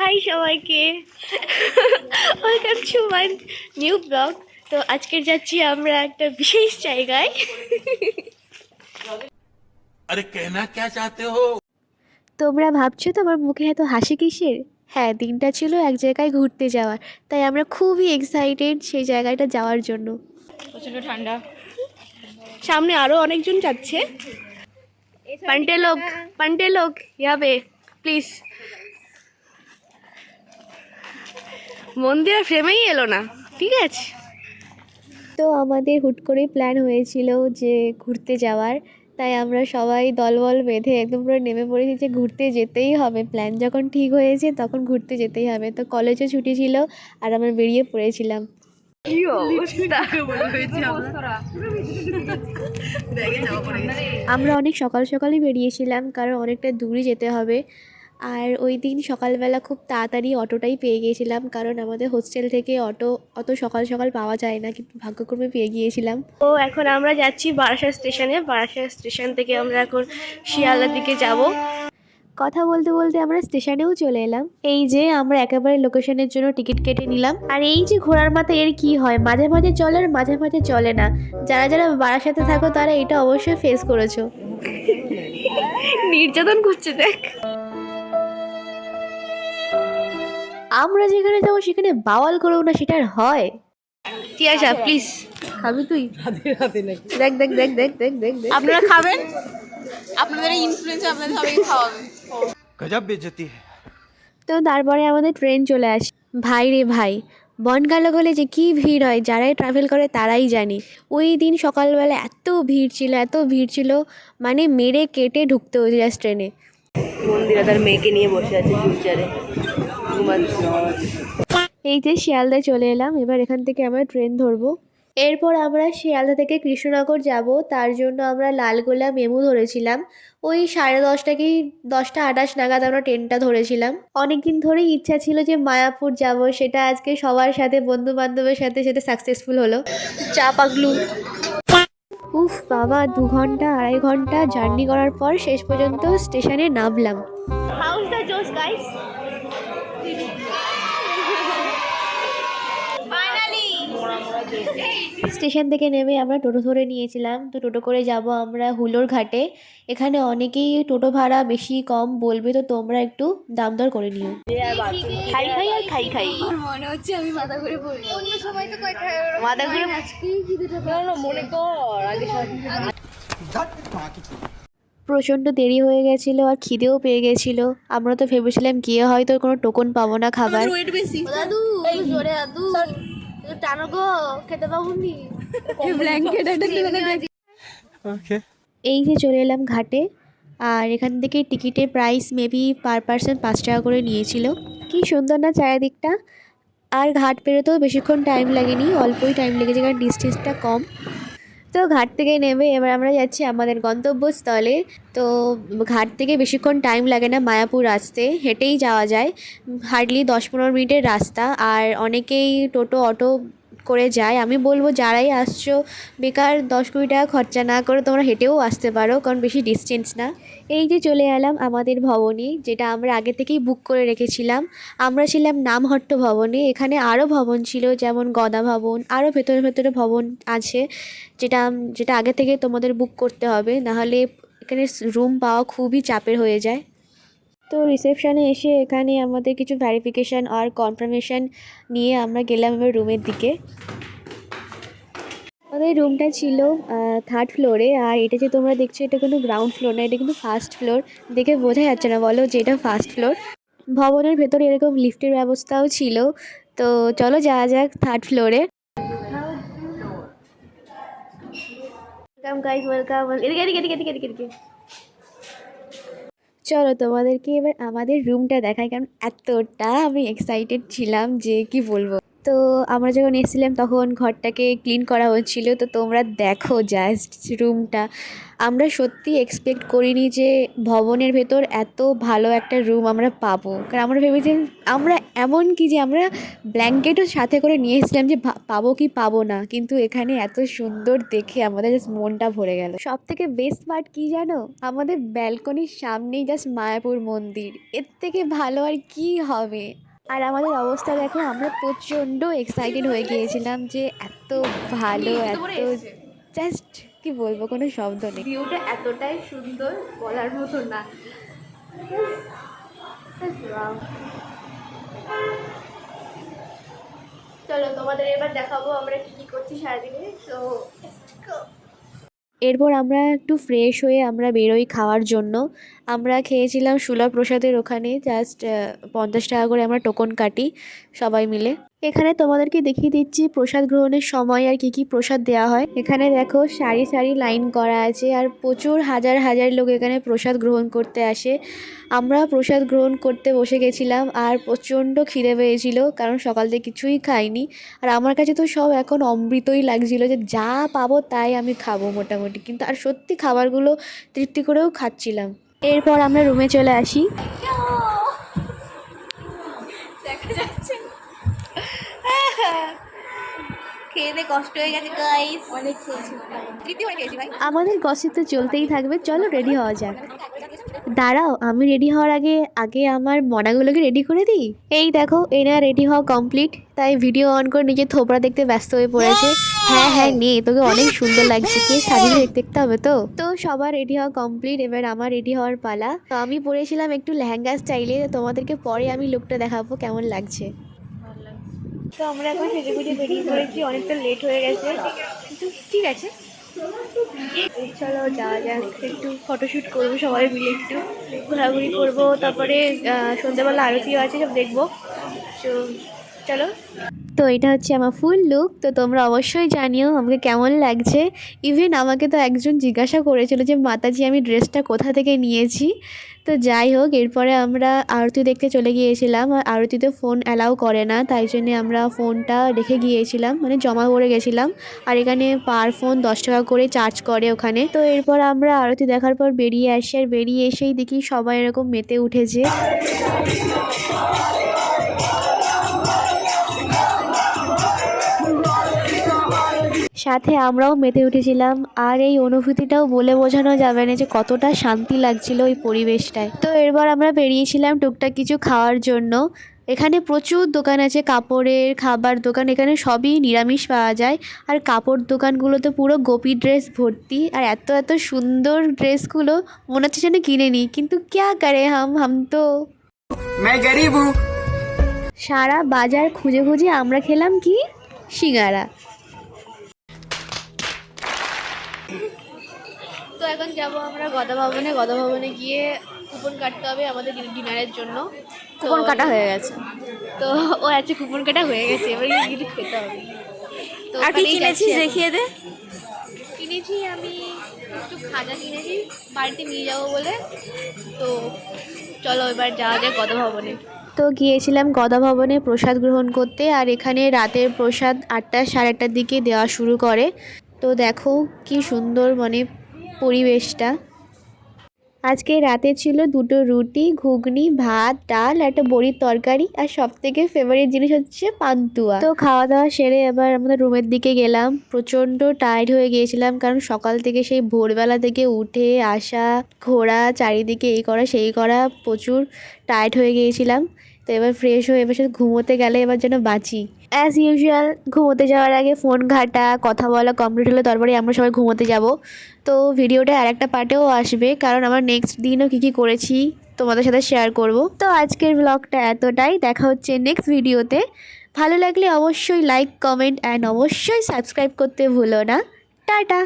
High সবাইকে, welcome to my new blog. তো আজকে যাচ্ছি আমরা একটা বিশেষ জায়গায়। अरे कहना क्या चाहते हो? তোমরা ভাবছো তো আমার মুখে এত হাসি কিসের? হ্যাঁ, দিনটা ছিল এক জায়গায় ঘুরতে যাওয়ার, তাই আমরা খুবই এক্সাইটেড সেই জায়গাটা যাওয়ার জন্য। প্রচণ্ড ঠান্ডা, সামনে আরও অনেকজন যাচ্ছে। পান্টে লোক ইয়াবে প্লিজ। মন্দিরা ফ্রেমেই এলো না, ঠিক আছে। তো আমাদের হুট করেই প্ল্যান হয়েছিল যে ঘুরতে যাওয়ার, তাই আমরা সবাই দলবল বেঁধে একদম পুরো নেমে পড়েছি যে ঘুরতে যেতেই হবে। প্ল্যান যখন ঠিক হয়েছে তখন ঘুরতে যেতেই হবে। তো কলেজও ছুটি ছিল আর আমরা বেরিয়ে পড়েছিলাম। কি অবস্থা! আমরা অনেক সকাল সকালই বেরিয়েছিলাম, কারণ অনেকটা দূরে যেতে হবে। আর ওই দিন সকালবেলা খুব তাড়াতাড়ি অটোটাই পেয়ে গিয়েছিলাম, কারণ আমাদের হোস্টেল থেকে অটো অত সকাল সকাল পাওয়া যায় না, কিন্তু ভাগ্যক্রমে পেয়ে গিয়েছিলাম। তো এখন আমরা যাচ্ছি বারাসাত স্টেশনে। বারাসাত স্টেশন থেকে আমরা এখন শিয়ালদার দিকে যাব। কথা বলতে বলতে আমরা স্টেশনেও চলে এলাম। এই যে আমরা একেবারে লোকেশনের জন্য টিকিট কেটে নিলাম। আর এই যে ঘোড়ার মাথা, এর কি হয়, মাঝে মাঝে চলে আর মাঝে মাঝে চলে না। যারা যারা বারাসাতে থাকো তারা এটা অবশ্যই ফেস করেছো। নির্যাতন করছে দেখ। আমরা যেখানে যাবো সেখানে বাওয়াল করেও না, সেটা আর হয়? তিয়াশা প্লিজ, খাবি তুই? দেখ দেখ দেখ দেখ দেখ দেখ দেখ। আপনারা খাবেন, আপনাদের ইনফ্লুয়েন্স আপনাদের সবাইকে খাওয়াবেন। गजब बेइज्जती है। তো তারপরে আমাদের ট্রেন চলে আসে। ভাই রে ভাই, বনগাঁ হলে যে কি ভিড় হয়, যারাই ট্রাভেল করে তারাই জানি। ওই দিন সকালবেলা এত ভিড় ছিল, এত ভিড় ছিল, মানে মেরে কেটে ঢুকতে হয়েছে জাস্ট ট্রেনে। মন্দিরা তার মেয়েকে নিয়ে বসে আছে ফিউচারে। এই যে শিয়ালদায় চলে এলাম, এবার এখান থেকে আমরা ট্রেন ধরবো। এরপর আমরা শিয়ালদা থেকে কৃষ্ণনগর যাব, তার জন্য আমরা লালগোলা মেমু ধরেছিলাম। ওই 10:30 কি 10:28 নাগাদ আমরা ট্রেনটা ধরেছিলাম। অনেকদিন ধরেই ইচ্ছা ছিল যে মায়াপুর যাব, সেটা আজকে সবার সাথে বন্ধু বান্ধবের সাথে সেটা সাকসেসফুল হলো। চা পাগলু। উফ বাবা, 2 ঘন্টা 2.5 ঘন্টা জার্নি করার পর শেষ পর্যন্ত স্টেশনে নামলাম। হাউস দ্য জোস গাইস। স্টেশন থেকে নেমে আমরা টোটো ধরে নিয়েছিলাম। তো টোটো করে যাব আমরা হুলোর ঘাটে। এখানে অনেকেই টোটো ভাড়া বেশি কম বলবে, তো তোমরা একটু দাম দর করে নিও। খাই খাই আর খাই খাই, মনে হচ্ছে আমি মাথা ঘুরে পড়ি। অন্য সময় তো কই খাই, মাথা ঘুরে আজকেই খিদেটা পেলো, মনে কর আগে প্রচণ্ড দেরি হয়ে গেছিলো আর খিদেও পেয়ে গেছিলো। আমরা তো ভেবেছিলাম গিয়ে হয়তো কোনো টোকন পাবো না খাবার। ওয়েট বেশি। দাদু জোরে, দাদু টানো গো, খেতে পাবো নি। ব্ল্যাঙ্কেট একটা দিলে না। ओके। এই যে চলে এলাম ঘাটে। আর এখান থেকে টিকিটের প্রাইস মেবি পার পারসন 5 টাকা করে নিয়েছিল। কি সুন্দর না চারিদিকটা। আর ঘাট পেরোতেও বেশিক্ষণ টাইম লাগেনি, অল্পই টাইম লেগেছে কারণ ডিস্টেন্সটা কম। তো ঘাট থেকে নেমে এবার আমরা যাচ্ছি আমাদের গন্তব্যস্থলে। তো ঘাট থেকে বেশিক্ষণ টাইম লাগে না মায়াপুর আসতে, হেঁটেই যাওয়া যায়। হার্ডলি 10-15 মিনিটের রাস্তা। আর অনেকেই টোটো অটো করে যায়। আমি বলবো যারাই আসছো, বেকার 10-20 টাকা খরচা না করে তোমরা হেঁটেও আসতে পারো, কারণ বেশি ডিস্টেন্স না। এই যে চলে এলাম আমাদের ভবনে, যেটা আমরা আগে থেকেই বুক করে রেখেছিলাম। আমরা ছিলাম নামহট্ট ভবনে। এখানে আরও ভবন ছিল, যেমন গদা ভবন, আরও ভেতরে ভেতরে ভবন আছে, যেটা যেটা আগে থেকে তোমাদের বুক করতে হবে, নাহলে এখানে রুম পাওয়া খুবই চাপের হয়ে যায়। তো রিসেপশানে এসে এখানে আমাদের কিছু ভেরিফিকেশান আর কনফার্মেশান নিয়ে আমরা গেলাম এবার রুমের দিকে। আমাদের রুমটা ছিল 3rd ফ্লোরে। আর এটা যে তোমরা দেখছো, এটা কিন্তু গ্রাউন্ড ফ্লোর না, এটা কিন্তু 1st ফ্লোর। দেখে বোঝা যাচ্ছে না বলো যে এটা 1st ফ্লোর? ভবনের ভেতরে এরকম লিফটের ব্যবস্থাও ছিল। তো চলো যাওয়া যাক 3rd ফ্লোরে। Welcome guys, welcome. এদিকে এদিকে এদিকে এদিকে এদিকে। চলো তোমাদেরকে এবার আমাদের রুমটা দেখাই, কারণ এতটা আমি এক্সাইটেড ছিলাম যে কি বলবো। তো আমরা যখন এসেছিলাম তখন ঘরটাকে ক্লিন করা হচ্ছিল। তো তোমরা দেখো জাস্ট রুমটা, আমরা সত্যি এক্সপেক্ট করিনি যে ভবনের ভেতর এত ভালো একটা রুম আমরা পাবো। কারণ আমরা ভেবেছিলাম, আমরা এমন কি যে আমরা ব্ল্যাঙ্কেটও সাথে করে নিয়ে এসেছিলাম যে পাবো কি পাবো না, কিন্তু এখানে এত সুন্দর দেখে আমাদের জাস্ট মনটা ভরে গেল। সব থেকে বেস্ট পার্ট কী জানো, আমাদের ব্যালকনির সামনেই জাস্ট মায়াপুর মন্দির, এর থেকে ভালো আর কি হবে। আর আমাদের অবস্থা দেখো, আমরা প্রচণ্ড এক্সাইটেড হয়ে গিয়েছিলাম যে এত ভালো, এত জাস্ট কি বলবো, কোনো শব্দ নেই। ভিউটা এতটাই সুন্দর বলার মতো না। চলো তোমাদের এবার দেখাবো আমরা কি কি করছি সারাদিনে। তো এরপর আমরা একটু ফ্রেশ হয়ে আমরা বেরোই খাওয়ার জন্য। আমরা খেয়েছিলাম সুলভ প্রসাদের ওখানে, জাস্ট 50 টাকা করে আমরা টোকন কাটি সবাই মিলে। এখানে তোমাদেরকে দেখিয়ে দিচ্ছি প্রসাদ গ্রহণের সময় আর কি কি প্রসাদ দেওয়া হয়। এখানে দেখো সারি সারি লাইন করা আছে আর প্রচুর হাজার হাজার লোক এখানে প্রসাদ গ্রহণ করতে আসে। আমরা প্রসাদ গ্রহণ করতে বসে গেছিলাম আর প্রচণ্ড খিদে পেয়েছিল, কারণ সকাল থেকে কিছুই খাইনি। আর আমার কাছে তো সব এখন অমৃতই লাগছিল, যে যা পাবো তাই আমি খাবো মোটামুটি। কিন্তু আর সত্যি খাবারগুলো তৃপ্তি করেও খাচ্ছিলাম। এরপর আমরা রুমে চলে আসি। দেখা যাচ্ছে খেয়ে কষ্ট হয়ে গেছে গাইস, অনেক খেয়েছি, তৃপ্তি করে খেয়েছি ভাই। আমাদের গসিপ তো চলতেই থাকবে, চলো রেডি হওয়া যাক। দাঁড়াও, আমি রেডি হওয়ার আগে আগে আমার মনাগুলোকে রেডি করে দিই। এই দেখো, এনা রেডি হওয়া কমপ্লিট, তাই ভিডিও অন করে নিজের থোবড়া দেখতে ব্যস্ত হয়ে পড়েছে। হ্যাঁ হ্যাঁ নে, তোকে অনেক সুন্দর লাগছে, কে সাজিয়ে দেখতে হবে। তো সবার রেডি হওয়া কমপ্লিট, এবার আমার রেডি হওয়ার পালা। তো আমি পরেছিলাম একটু লেহেঙ্গা স্টাইলে, তোমাদেরকে পরে আমি লুকটা দেখাবো কেমন লাগছে। তো আমরা এখন সেজেগুজে বেরিয়ে পড়েছি, অনেকটা লেট হয়ে গেছে, কিন্তু ঠিক আছে চলো যাওয়া যাক। একটু ফটোশ্যুট করবো সবাই মিলে, একটু ঘোরাঘুরি করবো, তারপরে সন্ধ্যাবেলা আরতিও আছে, সব দেখবো। তো চলো। তো এটা হচ্ছে আমার ফুল লুক। তো তোমরা অবশ্যই জানিও আমাকে কেমন লাগছে। ইভেন আমাকে তো একজন জিজ্ঞাসা করেছিল যে মাতাজি আমি ড্রেসটা কোথা থেকে নিয়েছি। তো যাই হোক, এরপরে আমরা আরতি দেখতে চলে গিয়েছিলাম। আর আরতিতে ফোন অ্যালাউ করে না, তাই জন্যে আমরা ফোনটা রেখে গিয়েছিলাম, মানে জমা করে গেছিলাম। আর এখানে পার ফোন 10 টাকা করে চার্জ করে ওখানে। তো এরপর আমরা আরতি দেখার পর বেরিয়ে আসি, আর বেরিয়ে এসেই দেখি সবাই এরকম মেতে উঠেছে। সাথে আমরাও মেতে উঠেছিলাম। আর এই অনুভূতিটাও বলে বোঝানো যাবে না যে কতটা শান্তি লাগছিল ওই পরিবেশটায়। তো এরপর আমরা বেরিয়েছিলাম টুকটাক কিছু খাওয়ার জন্য। এখানে প্রচুর দোকান আছে, কাপড়ের, খাবার দোকান, এখানে সবই নিরামিষ পাওয়া যায়। আর কাপড় দোকানগুলোতে পুরো গোপী ড্রেস ভর্তি, আর এত এত সুন্দর ড্রেসগুলো মনে হচ্ছে যেন কিনে নিই, কিন্তু ক্যা করে হাম তো मैं गरीब हूँ। সারা বাজার খুঁজে খুঁজে আমরা খেলাম কি, সিঙ্গারা। তো এখন যাব আমরা গদা ভবনে গিয়ে কুপন কাটতে হবে আমাদের ডিনারের জন্য। কুপন কাটা হয়ে গেছে, তো ও আচ্ছা কুপন কাটা হয়ে গেছে, এবার কিছু খেতে হবে। তো আর কি ওখানেই কিনেছিস যাচ্ছি এখন। দেখিয়ে দে। কিনেছি আমি একটু খাজা কিনেছি বাড়িতে নিয়ে যাবো বলে। তো চলো এবার যাওয়া যায় গদা ভবনে। তো গিয়েছিলাম গদা ভবনে প্রসাদ গ্রহণ করতে। আর এখানে রাতের প্রসাদ 8টা সাড়ে 8টার দিকে দেওয়া শুরু করে। তো দেখো কি সুন্দর মানে পরিবেশটা। আজকে রাতে ছিল 2টো রুটি, ঘুগনি, ভাত, ডাল, একটা বড়ির তরকারি, আর সবথেকে ফেভারিট জিনিস হচ্ছে পান্তুয়া। তো খাওয়া দাওয়া সেরে এবার আমাদের রুমের দিকে গেলাম। প্রচণ্ড টায়ার্ড হয়ে গিয়েছিলাম, কারণ সকাল থেকে সেই ভোরবেলা থেকে উঠে আসা, ঘোরা, চারিদিকে এই করা সেই করা, প্রচুর টায়ার্ড হয়ে গিয়েছিলাম। তো এবার ফ্রেশ হয়ে এবার সাথে ঘুমোতে গেলে এবার যেন বাঁচি। অ্যাজ ইউজুয়াল ঘুমোতে যাওয়ার আগে ফোন ঘাটা, কথা বলা কমপ্লিট হলে তারপরে আমরা সবাই ঘুমোতে যাব। তো ভিডিওটা আরেকটা পার্টেও আসবে, কারণ আমার নেক্সট দিনও কী কী করেছি তোমাদের সাথে শেয়ার করব। তো আজকের ব্লগটা এতটাই, দেখা হচ্ছে নেক্সট ভিডিওতে। ভালো লাগলে অবশ্যই লাইক, কমেন্ট অ্যান্ড অবশ্যই সাবস্ক্রাইব করতে ভুলো না। টাটা।